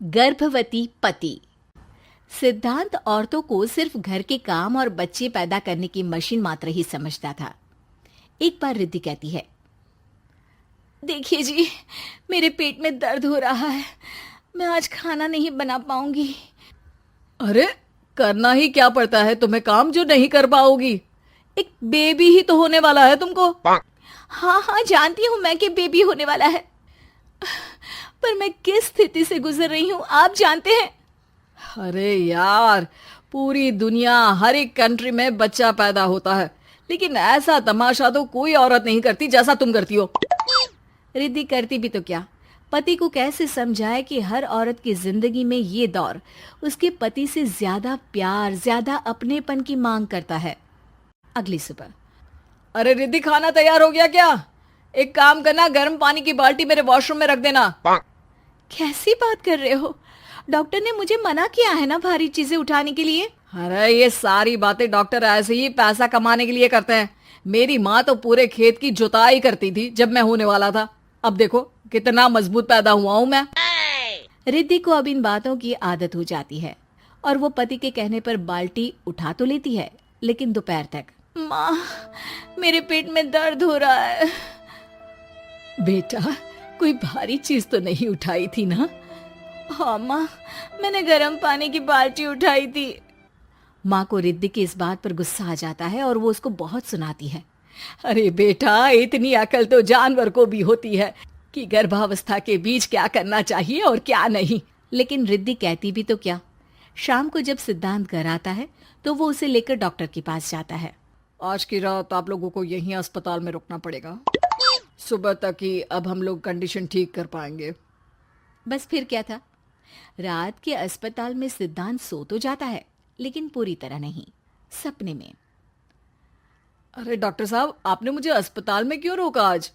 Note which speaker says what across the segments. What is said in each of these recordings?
Speaker 1: गर्भवती पति। सिद्धांत औरतों को सिर्फ घर के काम और बच्चे पैदा करने की मशीन मात्र ही समझता था। एक बार रिद्धि कहती है, देखिए जी, मेरे पेट में दर्द हो रहा है, मैं आज खाना नहीं बना पाऊंगी।
Speaker 2: अरे करना ही क्या पड़ता है तुम्हें काम जो नहीं कर पाओगी? एक बेबी ही तो होने वाला है तुमको।
Speaker 1: हाँ हाँ, जानती हूँ मैं कि बेबी होने वाला है, पर मैं किस स्थिति से गुजर रही हूँ आप जानते हैं।
Speaker 2: अरे यार, पूरी दुनिया हर एक कंट्री में बच्चा पैदा होता है, लेकिन ऐसा तमाशा तो कोई औरत नहीं करती जैसा तुम करती हो।
Speaker 1: रिद्धि करती भी तो क्या, पति को कैसे समझाए कि हर औरत की जिंदगी में ये दौर उसके पति से ज्यादा प्यार, ज्यादा अपनेपन की मांग करता है। अगली सुबह,
Speaker 2: अरे रिद्धि, खाना तैयार हो गया क्या? एक काम करना, गर्म पानी की बाल्टी मेरे वॉशरूम में रख देना।
Speaker 1: कैसी बात कर रहे हो? डॉक्टर ने मुझे मना किया है ना भारी चीजें उठाने के लिए।
Speaker 2: अरे ये सारी बातें डॉक्टर ऐसे ही पैसा कमाने के लिए करते हैं। मेरी माँ तो पूरे खेत की जुताई करती थी जब मैं होने वाला था। अब देखो कितना मजबूत पैदा हुआ हूँ मैं।
Speaker 1: रिद्धि को अब इन बातों की आदत हो जाती है और वो पति के कहने पर बाल्टी उठा तो लेती है, लेकिन दोपहर तक। माँ, मेरे पेट में दर्द हो रहा है।
Speaker 2: बेटा, कोई भारी चीज तो नहीं उठाई थी ना?
Speaker 1: हाँ माँ, मैंने गर्म पानी की बाल्टी उठाई थी। माँ को रिद्धि की इस बात पर गुस्सा आ जाता है और वो उसको बहुत सुनाती है।
Speaker 2: अरे बेटा, इतनी अकल तो जानवर को भी होती है कि गर्भावस्था के बीच क्या करना चाहिए और क्या नहीं।
Speaker 1: लेकिन रिद्धि कहती भी तो क्या। शाम को जब सिद्धांत घर आता है तो वो उसे लेकर डॉक्टर के पास जाता है।
Speaker 2: आज की रात आप लोगों को यहीं अस्पताल में रुकना पड़ेगा, सुबह तक ही अब हम लोग कंडीशन ठीक कर पाएंगे।
Speaker 1: बस फिर क्या था, रात के अस्पताल में सिद्धांत सो तो जाता है, लेकिन पूरी तरह नहीं, सपने में।
Speaker 2: अरे डॉक्टर साहब, आपने मुझे अस्पताल में क्यों रोका आज?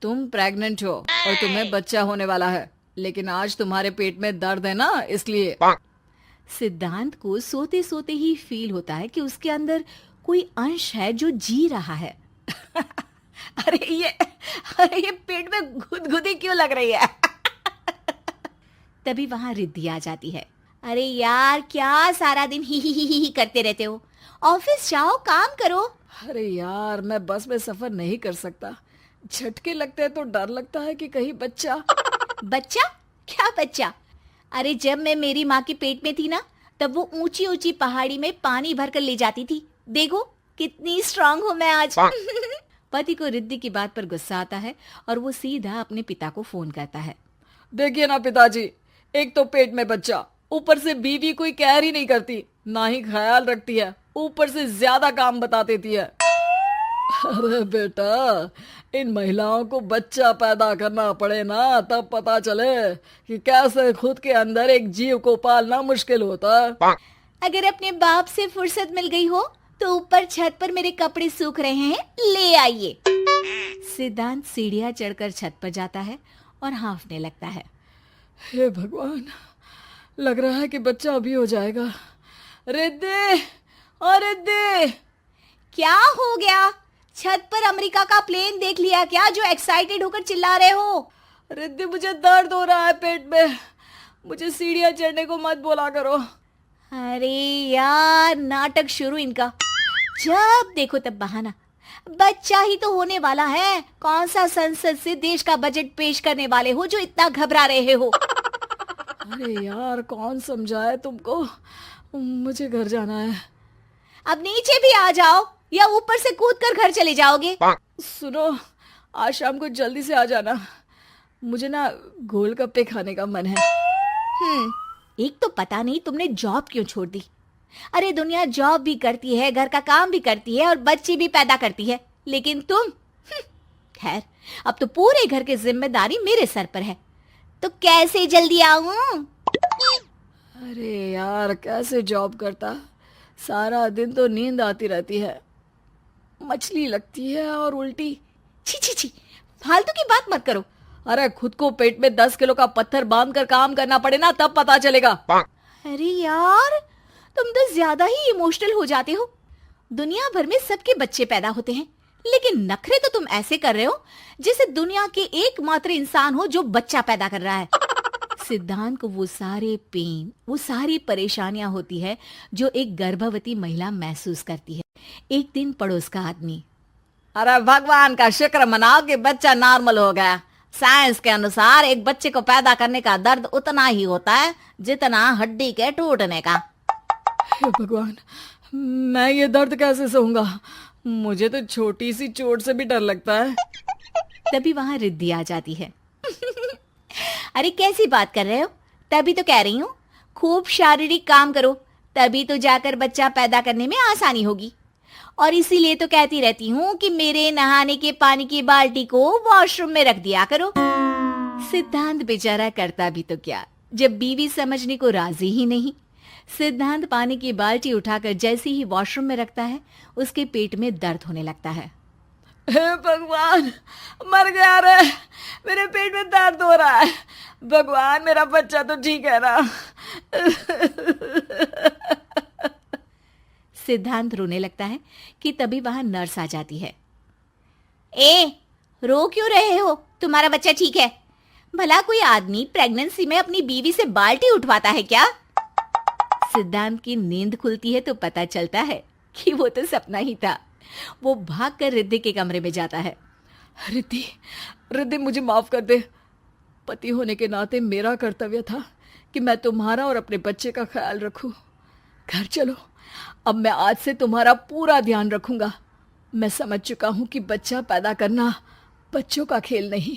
Speaker 2: तुम प्रेग्नेंट हो और तुम्हें बच्चा होने वाला है, लेकिन आज तुम्हारे पेट में दर्द है ना, इसलिए।
Speaker 1: सिद्धांत को सोते सोते ही फील होता है कि उसके अंदर कोई अंश है जो जी रहा है।
Speaker 2: अरे ये पेट में गुदगुदी क्यों लग रही है?
Speaker 1: तभी वहां रिद्धि आ जाती है। अरे यार, क्या सारा दिन ही करते रहते हो? ऑफिस जाओ, काम करो।
Speaker 2: अरे यार, मैं बस में सफर नहीं कर सकता। झटके लगते हैं तो डर लगता है कि कहीं बच्चा।
Speaker 1: बच्चा? क्या बच्चा? अरे जब मैं मेरी माँ के पेट में थी ना, तब वो ऊंची ऊंची पहाड़ी में पानी भरकर ले जाती थी। देखो कितनी स्ट्रांग हूँ मैं आज। पति को रिद्धि की बात पर गुस्सा आता है और वो सीधा अपने पिता को फोन करता है।
Speaker 2: देखिए ना पिताजी, एक तो पेट में बच्चा, ऊपर से बीवी कोई केयर ही नहीं करती, ना ही ख्याल रखती है, ऊपर से ज्यादा काम बता देती है। अरे बेटा, इन महिलाओं को बच्चा पैदा करना पड़े ना, तब पता चले कि कैसे खुद के अंदर एक जीव को पालना मुश्किल होता है।
Speaker 1: अगर अपने बाप से फुर्सत मिल गई हो तो ऊपर छत पर मेरे कपड़े सूख रहे हैं, ले आइए। सिद्धांत सीढ़ियां चढ़कर छत पर जाता है और हांफने लगता है।
Speaker 2: हे भगवान, लग रहा है कि बच्चा अभी हो जाएगा। रिद्धि, ओ रिद्धि!
Speaker 1: क्या हो गया? छत पर अमेरिका का प्लेन देख लिया क्या जो एक्साइटेड होकर चिल्ला रहे हो?
Speaker 2: रिद्धि, मुझे दर्द हो रहा है पेट में, मुझे सीढ़ियां चढ़ने को मत बोला करो।
Speaker 1: अरे यार, नाटक शुरू इनका। जब देखो तब बहाना। बच्चा ही तो होने वाला है, कौन सा संसद से देश का बजट पेश करने वाले हो जो इतना घबरा रहे हो?
Speaker 2: अरे यार, कौन समझाए तुमको, मुझे घर जाना है।
Speaker 1: अब नीचे भी आ जाओ या ऊपर से कूदकर घर चले जाओगे?
Speaker 2: सुनो, आज शाम को जल्दी से आ जाना, मुझे ना गोलगप्पे खाने का मन है।
Speaker 1: एक तो पता नहीं तुमने जॉब क्यों छोड़ दी। अरे दुनिया जॉब भी करती है, घर का काम भी करती है और बच्चे भी पैदा करती है, लेकिन तुम खैर, अब तो पूरे घर की जिम्मेदारी मेरे सर पर है, तो कैसे जल्दी आऊं?
Speaker 2: अरे यार, कैसे जॉब करता, सारा दिन तो नींद आती रहती है, मछली लगती है और उल्टी।
Speaker 1: छी छी छी, फालतू की बात मत करो।
Speaker 2: अरे खुद को पेट में 10 किलो का पत्थर बांध कर काम करना पड़े ना, तब पता चलेगा।
Speaker 1: अरे यार, तुम तो ज्यादा ही इमोशनल हो जाते हो। दुनिया भर में सबके बच्चे पैदा होते हैं, लेकिन नखरे तो तुम ऐसे कर रहे हो जैसे दुनिया के एकमात्र इंसान हो जो बच्चा पैदा कर रहा है। सिद्धांत को वो सारे पेन, वो सारी परेशानियां होती है जो एक गर्भवती महिला महसूस करती है। एक दिन पड़ोस का आदमी,
Speaker 2: अरे भगवान का शुक्र मनाओ कि बच्चा नॉर्मल हो गया। साइंस के अनुसार एक बच्चे को पैदा करने का दर्द उतना ही होता है जितना हड्डी के टूटने का।
Speaker 3: हे भगवान, मैं ये दर्द कैसे सहूंगा? मुझे तो छोटी सी चोट से भी डर लगता है।
Speaker 1: तभी वहां रिद्धि आ जाती है। अरे कैसी बात कर रहे हो? तभी तो कह रही हूँ, खूब शारीरिक काम करो, तभी तो जाकर बच्चा पैदा करने में आसानी होगी। और इसीलिए तो कहती रहती हूँ कि मेरे नहाने के पानी की बाल्टी को वॉशरूम में रख दिया करो। सिद्धांत बेचारा करता भी तो क्या, जब बीवी समझने को राजी ही नहीं। सिद्धांत पानी की बाल्टी उठाकर जैसे ही वॉशरूम में रखता है, उसके पेट में दर्द होने लगता है।
Speaker 2: हे भगवान, मर गया रे, मेरे पेट में दर्द हो रहा है। भगवान, मेरा बच्चा तो ठीक है ना?
Speaker 1: सिद्धांत रोने लगता है कि तभी वहां नर्स आ जाती है। ए, रो क्यों रहे हो? तुम्हारा बच्चा ठीक है। भला कोई आदमी प्रेगनेंसी में अपनी बीवी से बाल्टी उठवाता है क्या? सिद्धांत की नींद खुलती है तो पता चलता है कि वो तो सपना ही था। वो भागकर रिद्धि के कमरे में जाता है।
Speaker 3: रिद्धि, रिद्धि, मुझे माफ कर दे। पति होने के नाते मेरा कर्तव्य था कि मैं तुम्हारा और अपने बच्चे का ख्याल रखूं। घर चलो, अब मैं आज से तुम्हारा पूरा ध्यान रखूंगा। मैं समझ चुका हूं कि बच्चा पैदा करना बच्चों का खेल नहीं।